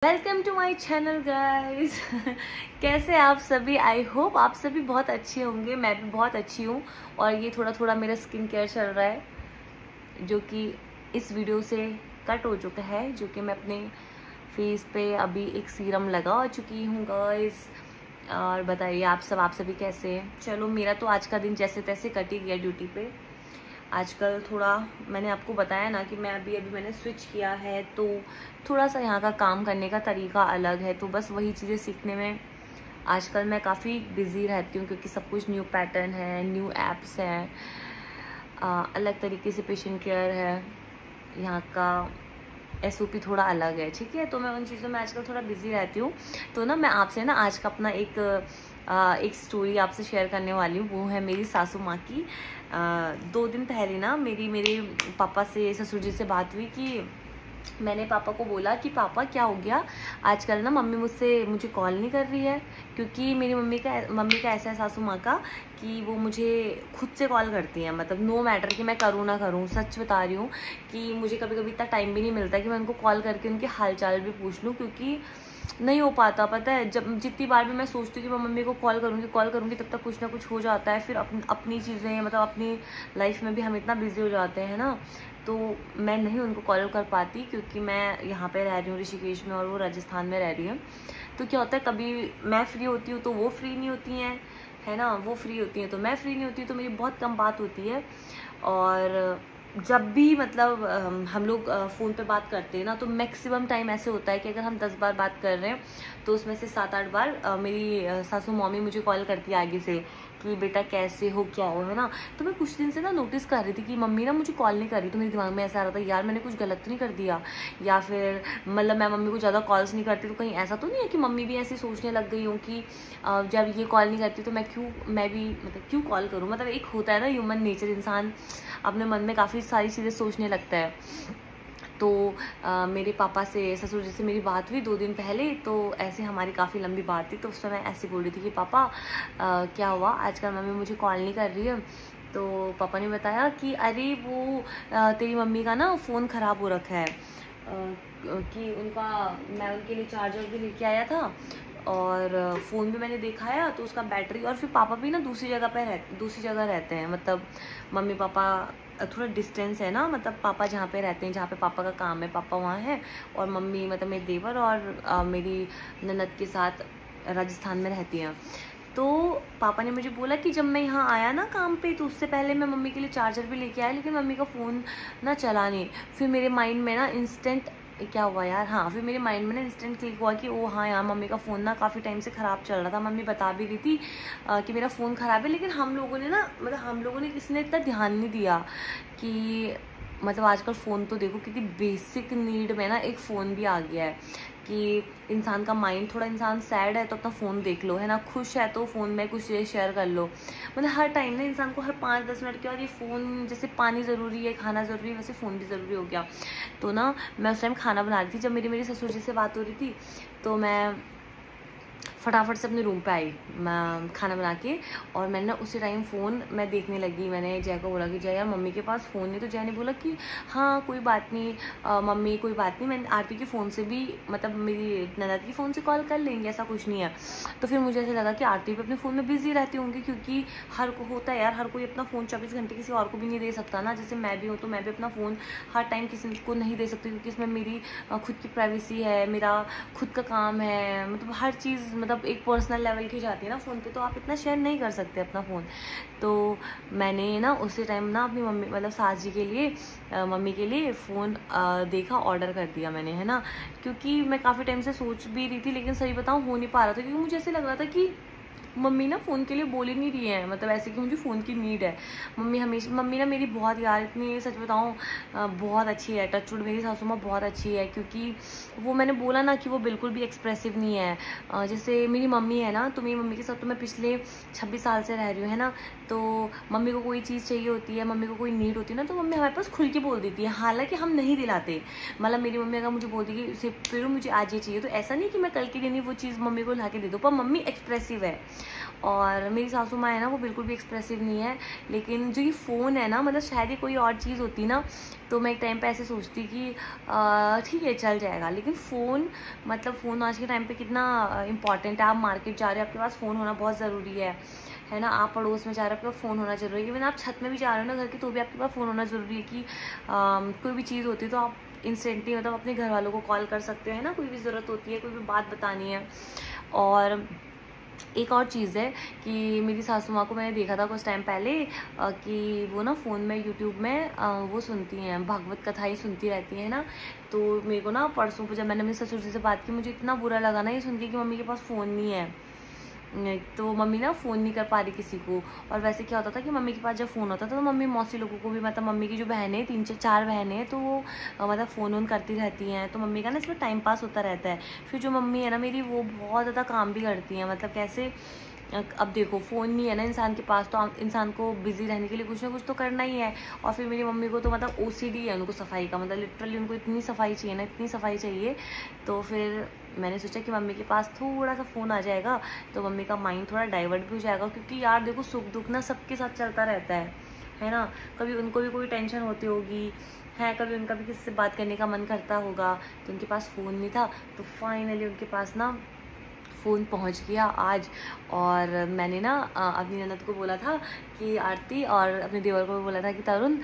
Welcome to my channel guys. कैसे आप सभी? आई होप आप सभी बहुत अच्छे होंगे। मैं भी बहुत अच्छी हूँ। और ये थोड़ा थोड़ा मेरा स्किन केयर चल रहा है जो कि इस वीडियो से कट हो चुका है, जो कि मैं अपने फेस पे अभी एक सीरम लगा चुकी हूँ गाइज। और बताइए आप सभी कैसे हैं? चलो मेरा तो आज का दिन जैसे तैसे कट ही गया ड्यूटी पे। आजकल थोड़ा मैंने आपको बताया ना कि मैं अभी मैंने स्विच किया है, तो थोड़ा सा यहाँ का काम करने का तरीका अलग है, तो बस वही चीज़ें सीखने में आजकल मैं काफ़ी बिज़ी रहती हूँ, क्योंकि सब कुछ न्यू पैटर्न है, न्यू एप्स हैं, अलग तरीके से पेशेंट केयर है, यहाँ का SOP थोड़ा अलग है, ठीक है। तो मैं उन चीज़ों में आजकल थोड़ा बिज़ी रहती हूँ। तो ना मैं आपसे ना आज का अपना एक स्टोरी आपसे शेयर करने वाली हूँ। वो है मेरी सासू माँ की। 2 दिन पहले ना मेरे पापा से, ससुर जी से बात हुई कि मैंने पापा को बोला कि पापा क्या हो गया, आजकल ना मम्मी मुझे कॉल नहीं कर रही है। क्योंकि मेरी मम्मी का ऐसा है, सासू माँ का, कि वो मुझे खुद से कॉल करती हैं, मतलब नो मैटर कि मैं करूँ ना करूँ। सच बता रही हूँ कि मुझे कभी कभी इतना टाइम भी नहीं मिलता कि मैं उनको कॉल करके उनके हाल चाल भी पूछ लूँ, क्योंकि नहीं हो पाता। पता है, जब जितनी बार भी मैं सोचती हूँ कि मैं मम्मी को कॉल करूँगी तब तक कुछ ना कुछ हो जाता है। फिर अपनी चीज़ें, मतलब अपनी लाइफ में भी हम इतना बिजी हो जाते हैं ना, तो मैं नहीं उनको कॉल कर पाती, क्योंकि मैं यहाँ पे रह रही हूँ ऋषिकेश में और वो राजस्थान में रह रही है। तो क्या होता है, कभी मैं फ्री होती हूँ तो वो फ्री नहीं होती हैं, है ना। वो फ्री होती हैं तो मैं फ्री नहीं होती, तो मेरी बहुत कम बात होती है। और जब भी मतलब हम लोग फ़ोन पे बात करते हैं ना, तो मैक्सिमम टाइम ऐसे होता है कि अगर हम 10 बार बात कर रहे हैं तो उसमें से 7-8 बार मेरी सासू मम्मी मुझे कॉल करती है आगे से कि बेटा कैसे हो, क्या हो, है ना। तो मैं कुछ दिन से ना नोटिस कर रही थी कि मम्मी ना मुझे कॉल नहीं कर रही। तो मेरे दिमाग में ऐसा आ रहा था, यार मैंने कुछ गलत तो नहीं कर दिया, या फिर मतलब मैं मम्मी को ज़्यादा कॉल्स नहीं करती तो कहीं ऐसा तो नहीं है कि मम्मी भी ऐसे सोचने लग गई हूँ कि जब ये कॉल नहीं करती तो मैं भी मतलब क्यों कॉल करूँ। मतलब एक होता है ना ह्यूमन नेचर, इंसान अपने मन में काफ़ी सारी चीज़ें सोचने लगता है। तो मेरे पापा से, ससुर जी से मेरी बात हुई 2 दिन पहले। तो ऐसे हमारी काफ़ी लंबी बात थी। तो उस समय ऐसे बोल रही थी कि पापा क्या हुआ, आजकल मम्मी मुझे कॉल नहीं कर रही है। तो पापा ने बताया कि अरे वो तेरी मम्मी का ना फ़ोन ख़राब हो रखा है, कि मैं उनके लिए चार्जर भी लेके आया था, और फ़ोन भी मैंने दिखाया तो उसका बैटरी, और फिर पापा भी ना दूसरी जगह रहते हैं। मतलब मम्मी पापा थोड़ा डिस्टेंस है ना, मतलब पापा जहाँ पे रहते हैं, जहाँ पे पापा का काम है, पापा वहाँ है, और मम्मी मतलब मेरे देवर और मेरी ननद के साथ राजस्थान में रहती हैं। तो पापा ने मुझे बोला कि जब मैं यहाँ आया ना काम पे, तो उससे पहले मैं मम्मी के लिए चार्जर भी लेके आया, लेकिन मम्मी का फ़ोन ना चला नहीं। फिर मेरे माइंड में ना इंस्टेंट क्या हुआ यार, हाँ, फिर मेरे माइंड में ना इंस्टेंट क्लिक हुआ कि ओ हाँ यार, मम्मी का फ़ोन ना काफ़ी टाइम से ख़राब चल रहा था। मम्मी बता भी रही थी कि मेरा फ़ोन ख़राब है, लेकिन हम लोगों ने किसी ने इतना ध्यान नहीं दिया कि मतलब आजकल फ़ोन तो देखो, क्योंकि बेसिक नीड में ना एक फ़ोन भी आ गया है कि इंसान का माइंड, थोड़ा इंसान सैड है तो अपना फ़ोन देख लो, है ना, खुश है तो फ़ोन में कुछ शेयर कर लो। मतलब हर टाइम ना इंसान को हर 5-10 मिनट के बाद ये फ़ोन, जैसे पानी ज़रूरी है, खाना ज़रूरी है, वैसे फ़ोन भी ज़रूरी हो गया। तो ना मैं उस टाइम खाना बना रही थी, जब मेरी ससुर जी से बात हो रही थी, तो मैं फटाफट से अपने रूम पे आई, मैं खाना बना के, और मैंने ना उसी टाइम फ़ोन मैं देखने लगी। मैंने जय को बोला कि जय यार मम्मी के पास फ़ोन नहीं। तो जय ने बोला कि हाँ कोई बात नहीं मम्मी, कोई बात नहीं, मैं आरती के फ़ोन से भी, मतलब मेरी ननद की फ़ोन से कॉल कर लेंगे, ऐसा कुछ नहीं है। तो फिर मुझे ऐसा लगा कि आरती भी अपने फ़ोन में बिज़ी रहती होंगी, क्योंकि हर को होता है यार, हर कोई अपना फ़ोन 24 घंटे किसी और को भी नहीं दे सकता ना। जैसे मैं भी हूँ, तो मैं भी अपना फ़ोन हर टाइम किसी को नहीं दे सकती, क्योंकि इसमें मेरी खुद की प्राइवेसी है, मेरा खुद का काम है, मतलब हर चीज़, मतलब एक पर्सनल लेवल की जाती है ना फ़ोन पे, तो आप इतना शेयर नहीं कर सकते अपना फ़ोन। तो मैंने ना उसी टाइम ना अपनी मम्मी, मतलब सास जी के लिए, मम्मी के लिए फ़ोन देखा, ऑर्डर कर दिया मैंने, है ना। क्योंकि मैं काफ़ी टाइम से सोच भी रही थी, लेकिन सही बताऊँ हो नहीं पा रहा था, क्योंकि मुझे ऐसे लग रहा था कि मम्मी ना फ़ोन के लिए बोल ही नहीं रही है, मतलब ऐसे कि मुझे फ़ोन की नीड है। मम्मी ना मेरी बहुत, यार इतनी सच बताऊँ बहुत अच्छी है, टचवुड मेरी सासू माँ बहुत अच्छी है, क्योंकि वो मैंने बोला ना कि वो बिल्कुल भी एक्सप्रेसिव नहीं है। जैसे मेरी मम्मी है ना, तो मेरी मम्मी के साथ तो मैं पिछले 26 साल से रह रही हूँ, है ना। तो मम्मी को कोई चीज़ चाहिए होती है, मम्मी को कोई नीड होती है ना, तो मम्मी हमारे पास खुल के बोल देती है, हालांकि हम नहीं दिलाते। मतलब मेरी मम्मी अगर मुझे बोलती कि फिर मुझे आज ये चाहिए, तो ऐसा नहीं कि मैं कल के दिन ही वो चीज़ मम्मी को ला के दे दूँ, पर मम्मी एक्सप्रेसिव है। और मेरी सासू माँ है ना, वो बिल्कुल भी एक्सप्रेसिव नहीं है। लेकिन जो ये फ़ोन है ना, मतलब शायद ही कोई और चीज़ होती ना तो मैं एक टाइम पे ऐसे सोचती कि ठीक है चल जाएगा, लेकिन फ़ोन मतलब फ़ोन आज के टाइम पे कितना इंपॉर्टेंट है। आप मार्केट जा रहे हो, आपके पास फ़ोन होना बहुत ज़रूरी है ना। आप पड़ोस में जा रहे हो, आपके पास फ़ोन होना ज़रूरी है। इवन आप छत में भी जा रहे हो ना घर की, तो भी आपके पास फ़ोन होना ज़रूरी है कि कोई भी चीज़ होती है तो आप इंस्टेंटली मतलब अपने घर वालों को कॉल कर सकते हो ना, कोई भी ज़रूरत होती है, कोई भी बात बतानी है। और एक और चीज़ है कि मेरी सासू माँ को मैंने देखा था कुछ टाइम पहले कि वो ना फ़ोन में यूट्यूब में वो सुनती हैं, भागवत कथा ही सुनती रहती हैं ना। तो मेरे को ना परसों को जब मैंने अपने ससुर जी से बात की, मुझे इतना बुरा लगा ना ये सुन के कि मम्मी के पास फ़ोन नहीं है। तो मम्मी ना फ़ोन नहीं कर पा रही किसी को। और वैसे क्या होता था कि मम्मी के पास जब फ़ोन होता था तो मम्मी मौसी लोगों को भी, मतलब मम्मी की जो बहनें 3-4 बहनें हैं, तो वो मतलब फ़ोन ऑन करती रहती हैं। तो मम्मी का ना इसमें टाइम पास होता रहता है। फिर जो मम्मी है ना मेरी, वो बहुत ज़्यादा काम भी करती हैं। मतलब कैसे, अब देखो फ़ोन नहीं है ना इंसान के पास, तो इंसान को बिज़ी रहने के लिए कुछ ना कुछ तो करना ही है। और फिर मेरी मम्मी को तो मतलब OCD है उनको सफाई का, मतलब लिटरली उनको इतनी सफाई चाहिए ना, इतनी सफाई चाहिए। तो फिर मैंने सोचा कि मम्मी के पास थोड़ा सा फ़ोन आ जाएगा तो मम्मी का माइंड थोड़ा डाइवर्ट भी हो जाएगा। क्योंकि यार देखो, सुख दुख ना सबके साथ चलता रहता है ना। कभी उनको भी कोई टेंशन होती होगी है, कभी उनका भी किसी से बात करने का मन करता होगा, तो उनके पास फ़ोन नहीं था। तो फाइनली उनके पास ना फ़ोन पहुंच गया आज। और मैंने ना अपनी ननद को बोला था कि आरती, और अपने देवर को भी बोला था कि तरुण,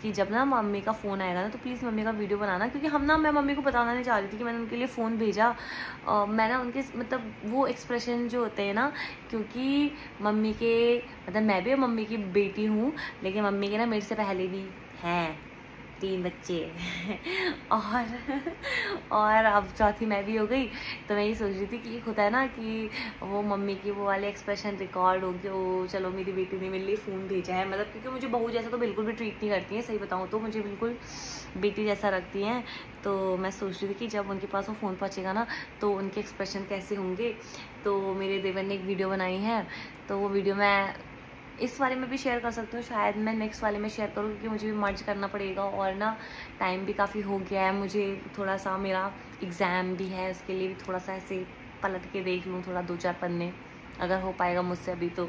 कि जब ना मम्मी का फ़ोन आएगा ना तो प्लीज़ मम्मी का वीडियो बनाना। क्योंकि मैं मम्मी को बताना नहीं चाह रही थी कि मैंने उनके लिए फ़ोन भेजा। मैं ना उनके मतलब वो एक्सप्रेशन जो होते हैं ना, क्योंकि मम्मी के मतलब मैं भी मम्मी की बेटी हूँ, लेकिन मम्मी के ना मेरे से पहले भी हैं 3 बच्चे और अब चौथी मैं भी हो गई। तो मैं ये सोच रही थी कि एक होता है ना कि वो मम्मी की वो वाले एक्सप्रेशन रिकॉर्ड हो गया, वो चलो मेरी बेटी ने मेरे लिए फ़ोन भेजा है। मतलब क्योंकि मुझे बहू जैसा तो बिल्कुल भी ट्रीट नहीं करती हैं, सही बताऊँ तो मुझे बिल्कुल बेटी जैसा रखती हैं। तो मैं सोच रही थी कि जब उनके पास वो फ़ोन पहुँचेगा ना तो उनके एक्सप्रेशन कैसे होंगे। तो मेरे देवर ने एक वीडियो बनाई है, तो वो वीडियो मैं इस वाले में भी शेयर कर सकती हूँ, शायद मैं नेक्स्ट वाले में शेयर करूँ, क्योंकि मुझे भी मर्ज करना पड़ेगा। और ना टाइम भी काफ़ी हो गया है, मुझे थोड़ा सा मेरा एग्ज़ाम भी है, उसके लिए भी थोड़ा सा ऐसे पलट के देख लूँ, थोड़ा 2-4 पन्ने अगर हो पाएगा मुझसे अभी तो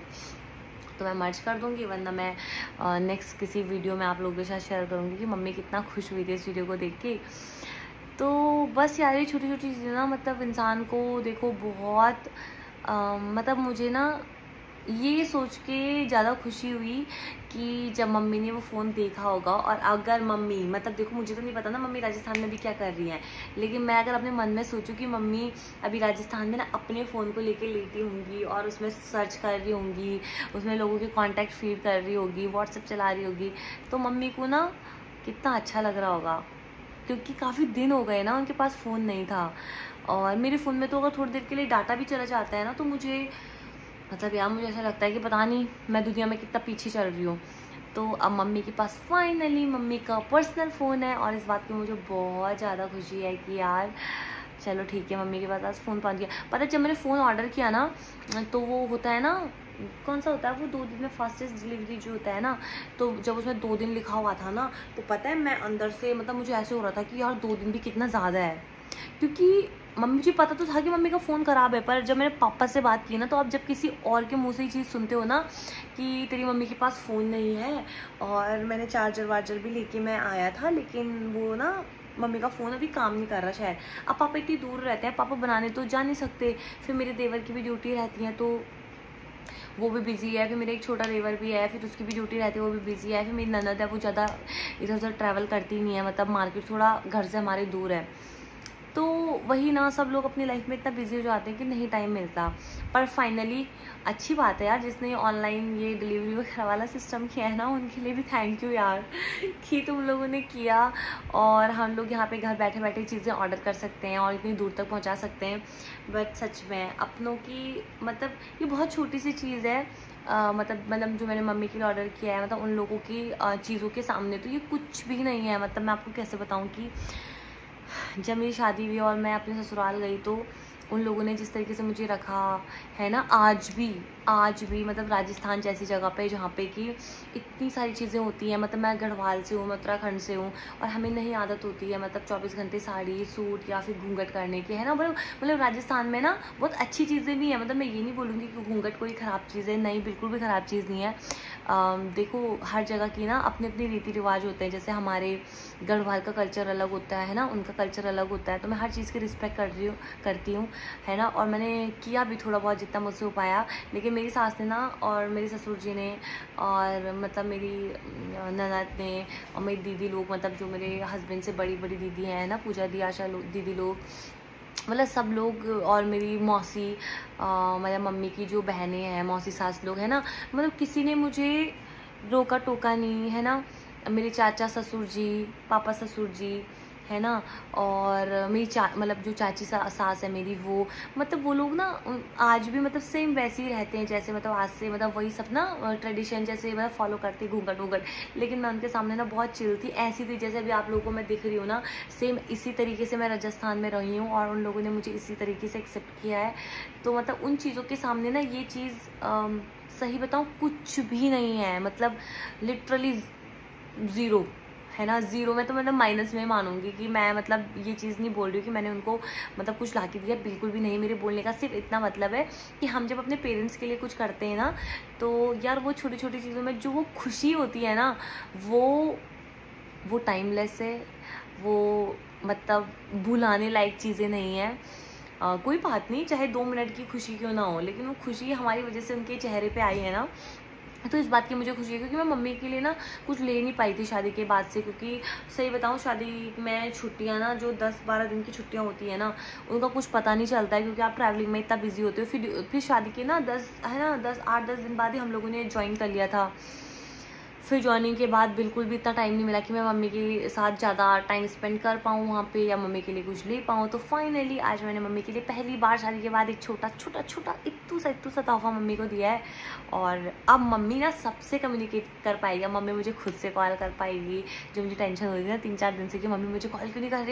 मैं मर्ज कर दूँगी। वरना मैं नेक्स्ट किसी वीडियो में आप लोगों के साथ शेयर करूँगी कि मम्मी कितना खुश हुई थी इस वीडियो को देख के। तो बस यार ये छोटी छोटी चीज़ें ना मतलब इंसान को देखो बहुत मतलब मुझे ना ये सोच के ज़्यादा खुशी हुई कि जब मम्मी ने वो फ़ोन देखा होगा। और अगर मम्मी मतलब देखो, मुझे तो नहीं पता ना मम्मी राजस्थान में भी क्या कर रही हैं, लेकिन मैं अगर अपने मन में सोचूं कि मम्मी अभी राजस्थान में ना अपने फ़ोन को लेके लेटी होंगी और उसमें सर्च कर रही होंगी, उसमें लोगों के कॉन्टैक्ट फीड कर रही होगी, व्हाट्सएप चला रही होगी, तो मम्मी को ना कितना अच्छा लग रहा होगा। क्योंकि काफ़ी दिन हो गए ना उनके पास फ़ोन नहीं था। और मेरे फ़ोन में तो अगर थोड़ी देर के लिए डाटा भी चला जाता है ना, तो मुझे मतलब यार मुझे ऐसा लगता है कि पता नहीं मैं दुनिया में कितना पीछे चल रही हूँ। तो अब मम्मी के पास फाइनली मम्मी का पर्सनल फ़ोन है, और इस बात की मुझे बहुत ज़्यादा खुशी है कि यार चलो ठीक है, मम्मी के पास आज फ़ोन पहुँच गया। पता है जब मैंने फ़ोन ऑर्डर किया ना, तो वो होता है ना, कौन सा होता है वो 2 दिन में फास्टेस्ट डिलीवरी जो होता है ना, तो जब उसमें 2 दिन लिखा हुआ था ना, तो पता है मैं अंदर से मतलब मुझे ऐसे हो रहा था कि यार 2 दिन भी कितना ज़्यादा है। क्योंकि मुझे पता तो था कि मम्मी का फ़ोन ख़राब है, पर जब मैंने पापा से बात की ना, तो आप जब किसी और के मुंह से ही चीज़ सुनते हो ना कि तेरी मम्मी के पास फ़ोन नहीं है, और मैंने चार्जर वार्जर भी लेके मैं आया था, लेकिन वो ना मम्मी का फ़ोन अभी काम नहीं कर रहा शायद। अब पापा इतनी दूर रहते हैं, पापा बनाने तो जा नहीं सकते, फिर मेरे देवर की भी ड्यूटी रहती है तो वो भी बिज़ी है, फिर मेरा एक छोटा देवर भी है, फिर उसकी भी ड्यूटी रहती है, वो भी बिज़ी है, फिर मेरी ननद है, वो ज़्यादा इधर उधर ट्रैवल करती नहीं है, मतलब मार्केट थोड़ा घर से हमारे दूर है। तो वही ना, सब लोग अपनी लाइफ में इतना बिजी हो जाते हैं कि नहीं टाइम मिलता। पर फाइनली अच्छी बात है यार, जिसने ऑनलाइन ये डिलीवरी वगैरह वाला सिस्टम किया है ना, उनके लिए भी थैंक यू यार कि तुम लोगों ने किया, और हम लोग यहाँ पे घर बैठे बैठे चीज़ें ऑर्डर कर सकते हैं और इतनी दूर तक पहुँचा सकते हैं। बट सच में अपनों की मतलब ये बहुत छोटी सी चीज़ है, मतलब जो मैंने मम्मी के लिए ऑर्डर किया है, मतलब उन लोगों की चीज़ों के सामने तो ये कुछ भी नहीं है। मतलब मैं आपको कैसे बताऊँ कि जब मेरी शादी हुई और मैं अपने ससुराल गई तो उन लोगों ने जिस तरीके से मुझे रखा है ना, आज भी मतलब राजस्थान जैसी जगह पे जहाँ पे कि इतनी सारी चीज़ें होती हैं। मतलब मैं गढ़वाल से हूँ, मैं उत्तराखंड से हूँ, और हमें नहीं आदत होती है मतलब 24 घंटे साड़ी सूट या फिर घूंघट करने की, है ना। मतलब राजस्थान में ना बहुत अच्छी चीज़ें भी हैं। मतलब मैं ये नहीं बोलूँगी कि घूंघट कोई ख़राब चीज़ है, नहीं, बिल्कुल भी ख़राब चीज़ नहीं है। देखो हर जगह की ना अपने अपने रीति रिवाज होते हैं। जैसे हमारे गढ़वाल का कल्चर अलग होता है ना, उनका कल्चर अलग होता है। तो मैं हर चीज़ की रिस्पेक्ट करती हूँ, है ना। और मैंने किया भी थोड़ा बहुत जितना मुझसे हो पाया। लेकिन मेरी सास ने ना और मेरे ससुर जी ने और मतलब मेरी ननद ने और मेरी दीदी लोग, मतलब जो मेरे हस्बैंड से बड़ी बड़ी दीदी हैं ना, पूजा दी, आशा दीदी लोग, मतलब सब लोग, और मेरी मौसी, मतलब मम्मी की जो बहनें हैं, मौसी सास लोग, है ना, मतलब किसी ने मुझे रोका टोका नहीं, है ना। मेरे चाचा ससुर जी, पापा ससुर जी, है ना, और मेरी मतलब जो चाची सास है मेरी, वो मतलब वो लोग ना आज भी मतलब सेम वैसे ही रहते हैं जैसे मतलब आज से मतलब वही सब ना ट्रेडिशन जैसे मतलब फॉलो करते घूंघट। लेकिन मैं उनके सामने ना बहुत चिल थी, ऐसी थी जैसे अभी आप लोगों को मैं दिख रही हूँ ना, सेम इसी तरीके से मैं राजस्थान में रही हूँ और उन लोगों ने मुझे इसी तरीके से एक्सेप्ट किया है। तो मतलब उन चीज़ों के सामने ना ये चीज़ सही बताऊँ कुछ भी नहीं है, मतलब लिटरली ज़ीरो, है ना, ज़ीरो में तो मतलब माइनस में मानूंगी कि मैं मतलब ये चीज़ नहीं बोल रही हूँ कि मैंने उनको मतलब कुछ ला के दिया, बिल्कुल भी नहीं। मेरे बोलने का सिर्फ इतना मतलब है कि हम जब अपने पेरेंट्स के लिए कुछ करते हैं ना, तो यार वो छोटी छोटी चीज़ों में जो वो खुशी होती है ना, वो टाइमलेस है, वो मतलब भुलाने लायक चीज़ें नहीं है। कोई बात नहीं, चाहे 2 मिनट की खुशी क्यों ना हो, लेकिन वो खुशी हमारी वजह से उनके चेहरे पे आई है ना, तो इस बात की मुझे खुशी है। क्योंकि मैं मम्मी के लिए ना कुछ ले नहीं पाई थी शादी के बाद से, क्योंकि सही बताऊँ शादी में छुट्टियाँ ना जो 10-12 दिन की छुट्टियाँ होती है ना, उनका कुछ पता नहीं चलता है, क्योंकि आप ट्रैवलिंग में इतना बिजी होते हो। फिर शादी के ना 8-10 दिन बाद ही हम लोगों ने ज्वाइन कर लिया था। फिर ज्वाइनिंग के बाद बिल्कुल भी इतना टाइम नहीं मिला कि मैं मम्मी के साथ ज़्यादा टाइम स्पेंड कर पाऊँ वहाँ पे, या मम्मी के लिए कुछ ले पाऊँ। तो फाइनली आज मैंने मम्मी के लिए पहली बार शादी के बाद एक छोटा इत्तू सा तोहफा मम्मी को दिया है। और अब मम्मी ना सबसे कम्युनिकेट कर पाएगी, मम्मी मुझे खुद से कॉल कर पाएगी। जो मुझे टेंशन हो रही थी ना 3-4 दिन से कि मम्मी मुझे कॉल क्यों नहीं कर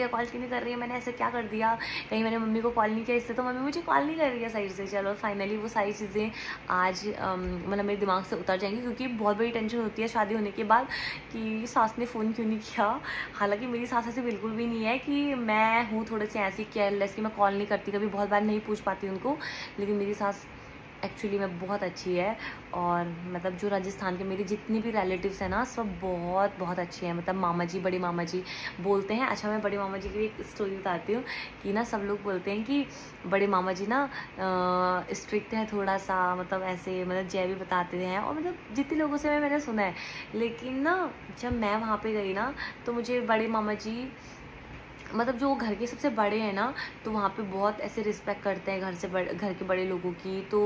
रही है, मैंने ऐसे क्या कर दिया, कहीं मैंने मम्मी को कॉल नहीं किया इससे तो मम्मी मुझे कॉल नहीं कर रही है साइड से। चलो फाइनली वो सारी चीज़ें आज मतलब मेरे दिमाग से उतर जाएंगी, क्योंकि बहुत बड़ी टेंशन होती है शादी होने के बाद कि सास ने फ़ोन क्यों नहीं किया। हालांकि मेरी सास ऐसे बिल्कुल भी नहीं है, कि मैं हूँ थोड़ी सी ऐसी केयरलेस कि मैं कॉल नहीं करती, कभी बहुत बार नहीं पूछ पाती उनको। लेकिन मेरी सास एक्चुअली में बहुत अच्छी है, और मतलब जो राजस्थान के मेरे जितने भी रिलेटिव्स हैं ना, सब बहुत बहुत अच्छे हैं। मतलब मामा जी, बड़े मामा जी बोलते हैं। अच्छा, मैं बड़े मामा जी की एक स्टोरी बताती हूँ कि ना सब लोग बोलते हैं कि बड़े मामा जी ना स्ट्रिक्ट हैं थोड़ा सा, मतलब ऐसे मतलब जय भी बताते हैं, और मतलब जितने लोगों से मैंने सुना है। लेकिन ना जब मैं वहाँ पर गई ना, तो मुझे बड़े मामा जी मतलब जो घर के सबसे बड़े हैं ना, तो वहाँ पे बहुत ऐसे रिस्पेक्ट करते हैं घर के बड़े लोगों की। तो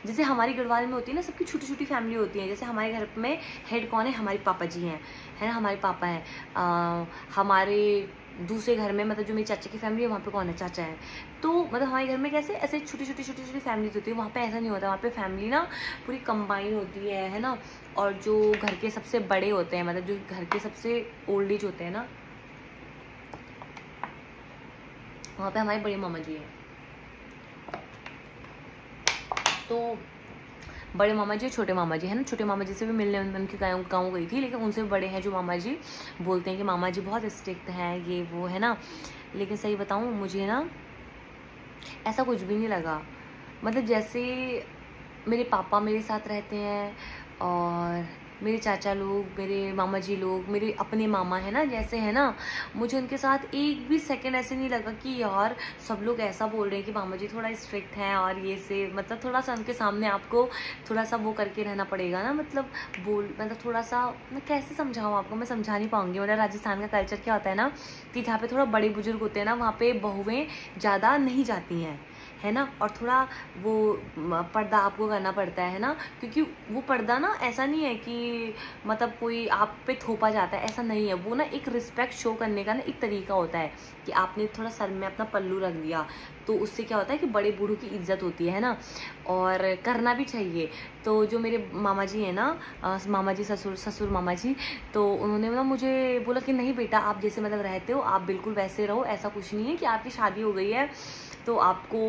जैसे हमारी गढ़वाल में होती है ना, सबकी छोटी छोटी फैमिली होती है। जैसे हमारे घर में हेड कौन है, हमारे पापा जी हैं, है ना, हमारे पापा हैं। हमारे दूसरे घर में मतलब जो मेरी चाचा की फैमिली है, वहाँ पे कौन है, चाचा है। तो मतलब हमारे घर में कैसे ऐसे छोटी छोटी फैमिलीज होती है, वहाँ पे ऐसा नहीं होता। वहाँ पे फैमिली ना पूरी कंबाइन होती है ना। और जो घर के सबसे बड़े होते हैं, मतलब जो घर के सबसे ओल्ड एज होते हैं ना, वहाँ पे हमारे बड़े मामा जी हैं। तो बड़े मामा जी, छोटे मामा जी है ना, छोटे मामा जी से भी मिलने उनके गाँव गई थी, लेकिन उनसे बड़े हैं जो मामा जी, बोलते हैं कि मामा जी बहुत स्ट्रिक्ट हैं, ये वो, है ना। लेकिन सही बताऊँ, मुझे ना ऐसा कुछ भी नहीं लगा। मतलब जैसे मेरे पापा मेरे साथ रहते हैं, और मेरे चाचा लोग, मेरे मामा जी लोग, मेरे अपने मामा है ना, जैसे है ना, मुझे उनके साथ एक भी सेकंड ऐसे नहीं लगा कि यार सब लोग ऐसा बोल रहे हैं कि मामा जी थोड़ा स्ट्रिक्ट हैं, और ये से मतलब थोड़ा सा उनके सामने आपको थोड़ा सा वो करके रहना पड़ेगा ना। मतलब थोड़ा सा, मैं कैसे समझाऊँ आपको, मैं समझा नहीं पाऊँगी। मतलब राजस्थान का कल्चर क्या होता है ना, कि जहाँ पे थोड़ा बड़े बुजुर्ग होते हैं ना, वहाँ पे बहुएँ ज़्यादा नहीं जाती हैं, है ना। और थोड़ा वो पर्दा आपको करना पड़ता है ना, क्योंकि वो पर्दा ना ऐसा नहीं है कि मतलब कोई आप पे थोपा जाता है, ऐसा नहीं है। वो ना एक रिस्पेक्ट शो करने का ना एक तरीका होता है कि आपने थोड़ा सर में अपना पल्लू रख दिया, तो उससे क्या होता है कि बड़े बूढ़ों की इज्जत होती है ना, और करना भी चाहिए। तो जो मेरे मामा जी हैं ना, मामा जी ससुर मामा जी, तो उन्होंने ना मुझे बोला कि नहीं बेटा, आप जैसे मतलब रहते हो आप बिल्कुल वैसे रहो, ऐसा कुछ नहीं है कि आपकी शादी हो गई है तो आपको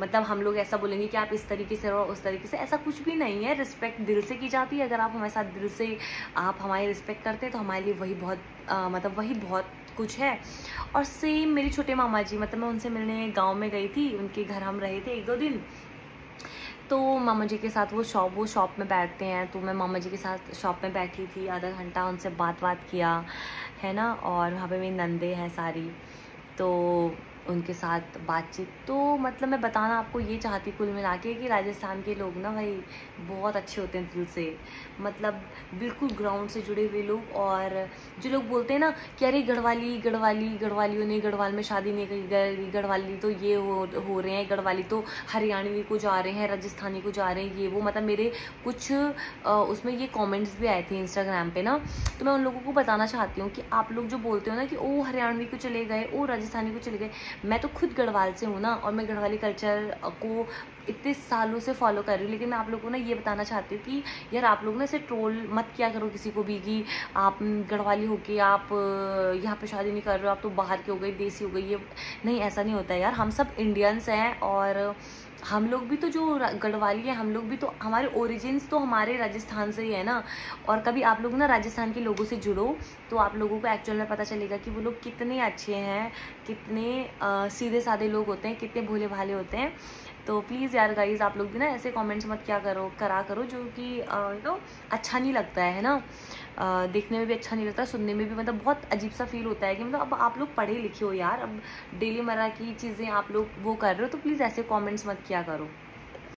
मतलब हम लोग ऐसा बोलेंगे कि आप इस तरीके से रहो उस तरीके से, ऐसा कुछ भी नहीं है। रिस्पेक्ट दिल से की जाती है। अगर आप हमारे साथ दिल से आप हमारी रिस्पेक्ट करते हैं तो हमारे लिए वही बहुत मतलब वही बहुत कुछ है। और सेम मेरे छोटे मामा जी, मतलब मैं उनसे मिलने गांव में गई थी, उनके घर हम रहे थे 1-2 दिन, तो मामा जी के साथ वो शॉप में बैठते हैं, तो मैं मामा जी के साथ शॉप में बैठी थी, आधा घंटा उनसे बात किया है ना। और वहाँ पे मेरी नंदे हैं सारी, तो उनके साथ बातचीत, तो मतलब मैं बताना आपको ये चाहती कुल मिला के कि राजस्थान के लोग ना भाई बहुत अच्छे होते हैं दिल से, मतलब बिल्कुल ग्राउंड से जुड़े हुए लोग। और जो लोग बोलते हैं ना कि अरे गढ़वालियों ने गढ़वाल में शादी नहीं की, गढ़वाली तो ये हो रहे हैं, गढ़वाली तो हरियाणवी को जा रहे हैं, राजस्थानी को जा रहे हैं, ये वो, मतलब मेरे कुछ उसमें ये कमेंट्स भी आए थे इंस्टाग्राम पे ना। तो मैं उन लोगों को बताना चाहती हूँ कि आप लोग जो बोलते हो ना कि ओ हरियाणवी को चले गए, ओ राजस्थानी को चले गए, मैं तो खुद गढ़वाल से हूँ ना, और मैं गढ़वाली कल्चर को इतने सालों से फॉलो कर रही हूँ। लेकिन मैं आप लोगों को ना ये बताना चाहती हूँ कि यार आप लोग ना ऐसे ट्रोल मत किया करो किसी को भी कि आप गढ़वाली हो के आप यहाँ पे शादी नहीं कर रहे हो, आप तो बाहर के हो गए, देसी हो गई, ये नहीं, ऐसा नहीं होता है यार। हम सब इंडियंस हैं, और हम लोग भी तो जो गढ़वाली है, हम लोग भी तो, हमारे ओरिजिन्स तो हमारे राजस्थान से ही है ना। और कभी आप लोग ना राजस्थान के लोगों से जुड़ो तो आप लोगों को एक्चुअल में पता चलेगा कि वो लोग कितने अच्छे हैं, कितने सीधे साधे लोग होते हैं, कितने भोले भाले होते हैं। तो प्लीज़ यार गाइज, आप लोग भी ना ऐसे कमेंट्स मत क्या करा करो जो कि अच्छा नहीं लगता है ना। देखने में भी अच्छा नहीं लगता, सुनने में भी मतलब बहुत अजीब सा फील होता है कि मतलब अब आप लोग पढ़े लिखे हो यार, अब डेली मर्रा की चीज़ें आप लोग वो कर रहे हो, तो प्लीज़ ऐसे कमेंट्स मत किया करो।